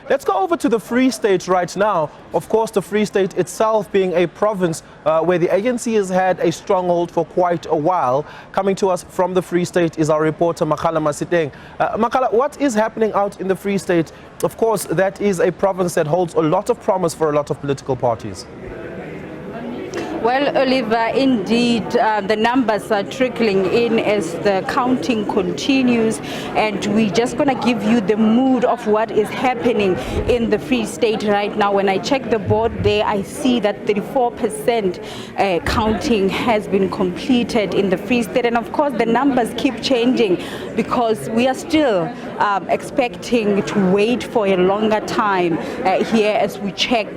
Let's go over to the Free State right now. Of course, the Free State itself being a province where the ANC has had a stronghold for quite a while. Coming to us from the Free State is our reporter Makgala Masiteng. Makgala, what is happening out in the Free State? Of course, that is a province that holds a lot of promise for a lot of political parties. Well, Oliver, indeed, the numbers are trickling in as the counting continues, and we're just going to give you the mood of what is happening in the Free State right now. When I check the board there, I see that 34% counting has been completed in the Free State, and of course the numbers keep changing because we are still expecting to wait for a longer time here as we check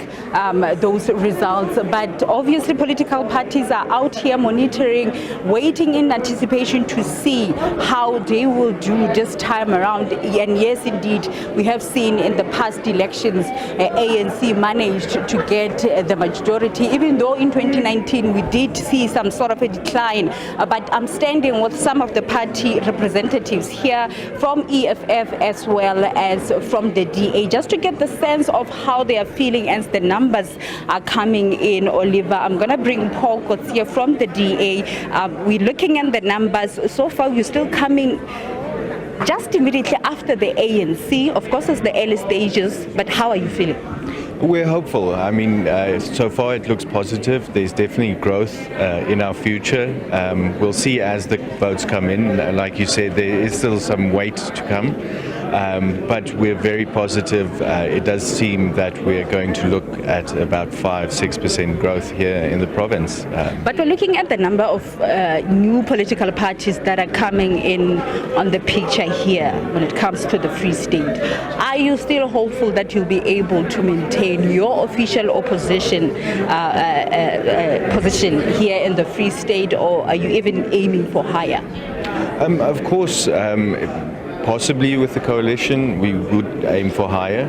those results. But obviously political parties are out here monitoring, waiting in anticipation to see how they will do this time around. And yes, indeed, we have seen in the past elections, ANC managed to get the majority, even though in 2019 we did see some sort of a decline. But I'm standing with some of the party representatives here from EFF as well as from the DA, just to get the sense of how they are feeling as the numbers are coming in. Oliver, I'm going to bring Paul Kotsia from the DA. We're looking at the numbers. So far, we're still coming just immediately after the ANC. Of course, it's the early stages, but how are you feeling? We're hopeful. I mean, so far it looks positive. There's definitely growth in our future. We'll see as the votes come in. Like you said, there is still some wait to come. But we're very positive. It does seem that we're going to look at about 5-6% growth here in the province. But we're looking at the number of new political parties that are coming in on the picture here when it comes to the Free State. Are you still hopeful that you'll be able to maintain your official opposition position here in the Free State, or are you even aiming for higher? Of course. Possibly with the coalition, we would aim for higher,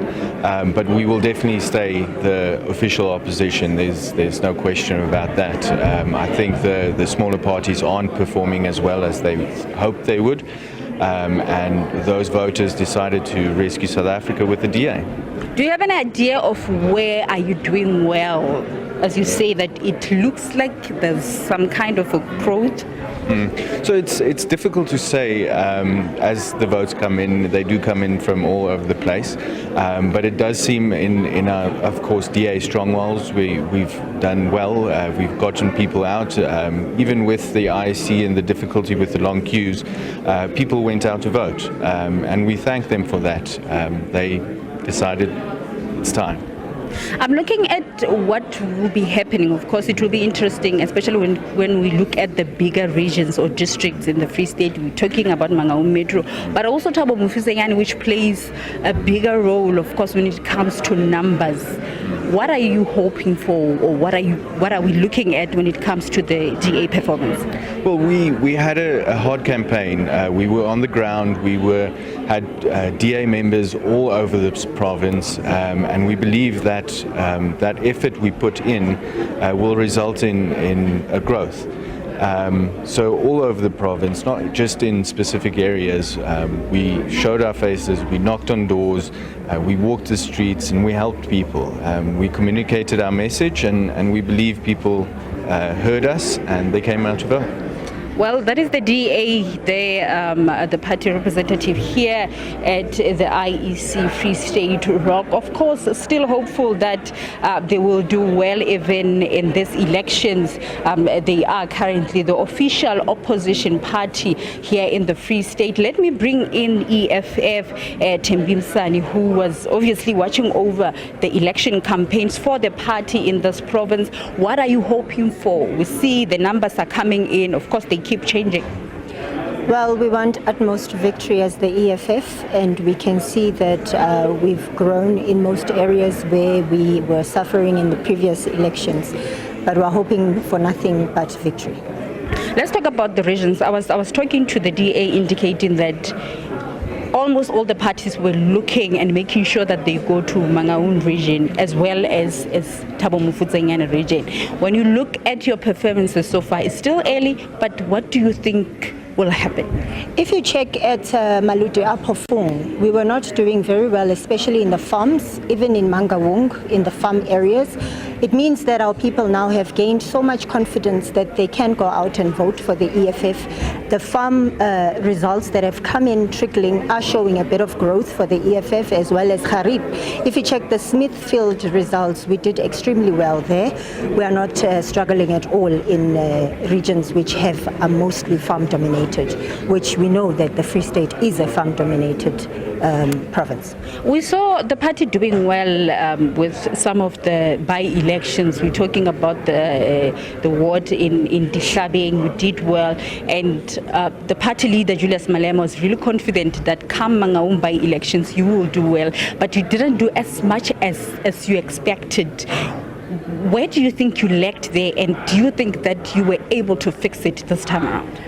but we will definitely stay the official opposition. There's no question about that. I think the smaller parties aren't performing as well as they hoped they would, and those voters decided to rescue South Africa with the DA. Do you have an idea of where are you doing well? As you say that it looks like there's some kind of a growth. So it's difficult to say. As the votes come in, they do come in from all over the place, but it does seem in our, of course, DA strongholds we've done well. We've gotten people out, even with the IEC and the difficulty with the long queues. People went out to vote, and we thank them for that. They decided it's time. I'm looking at what will be happening. Of course, it will be interesting, especially when we look at the bigger regions or districts in the Free State. We're talking about Mangaung Metro, but also Thabo Mofokeng, which plays a bigger role, of course, when it comes to numbers. What are you hoping for, or what are we looking at when it comes to the DA performance? Well, we had a hard campaign. We were on the ground. We had DA members all over the province, and we believe that that effort we put in will result in a growth. So all over the province, not just in specific areas, we showed our faces, we knocked on doors, we walked the streets, and we helped people. We communicated our message, and we believe people heard us and they came out to vote. Well, that is the DA, the party representative here at the IEC Free State Rock. Of course, still hopeful that they will do well even in these elections. They are currently the official opposition party here in the Free State. Let me bring in EFF, Thembi Msani, who was obviously watching over the election campaigns for the party in this province. What are you hoping for? We see the numbers are coming in. Of course, they keep changing. Well, we want utmost victory as the EFF, and we can see that we've grown in most areas where we were suffering in the previous elections, but we're hoping for nothing but victory. Let's talk about the regions. I was talking to the DA indicating that almost all the parties were looking and making sure that they go to Mangaung region as well as Thabo Mofokeng region. When you look at your performances so far, it's still early, but what do you think will happen? If you check at Maluti Apofung, we were not doing very well, especially in the farms, even in Mangaung, in the farm areas. It means that our people now have gained so much confidence that they can go out and vote for the EFF. The farm results that have come in trickling are showing a bit of growth for the EFF as well as Harib. If you check the Smithfield results, we did extremely well there. We are not struggling at all in regions which are mostly farm dominated, which we know that the Free State is a farm dominated province. We saw the party doing well with some of the by-elections. We're talking about the ward in Dihlabeng, we did well, and the party leader Julius Malema was really confident that come Mangaung by-elections you will do well, but you didn't do as much as you expected. Where do you think you lacked there, and do you think that you were able to fix it this time around?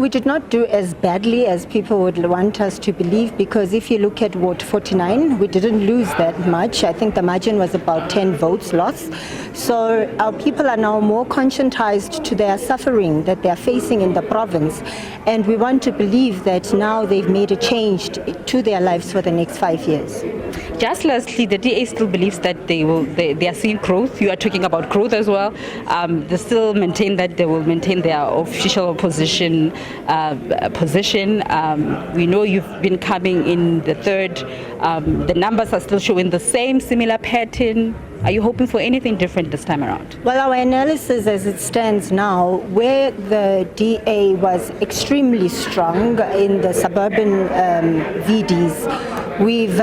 We did not do as badly as people would want us to believe, because if you look at Ward 49, we didn't lose that much. I think the margin was about 10 votes lost. So our people are now more conscientized to their suffering that they are facing in the province. And we want to believe that now they've made a change to their lives for the next 5 years. Just lastly, the DA still believes that they are seeing growth. You are talking about growth as well. They still maintain that they will maintain their official opposition position. We know you've been coming in the third. The numbers are still showing the same similar pattern. Are you hoping for anything different this time around? Well, our analysis as it stands now, where the DA was extremely strong in the suburban VDs, we've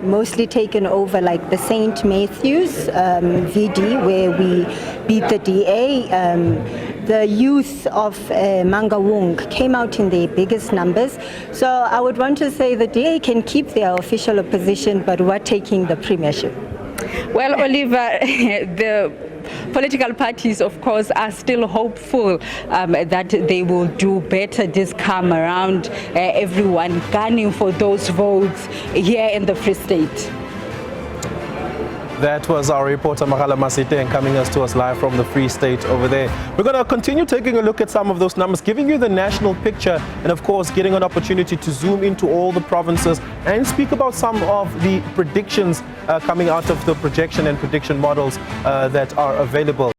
mostly taken over like the St. Matthews VD, where we beat the DA. The youth of Mangaung came out in their biggest numbers. So I would want to say the DA can keep their official opposition, but we're taking the premiership. Well, Oliver, the political parties, of course, are still hopeful that they will do better this time around. Everyone gunning for those votes here in the Free State. That was our reporter Makgala Masiteng coming to us live from the Free State over there. We're going to continue taking a look at some of those numbers, giving you the national picture, and of course getting an opportunity to zoom into all the provinces and speak about some of the predictions coming out of the projection and prediction models that are available.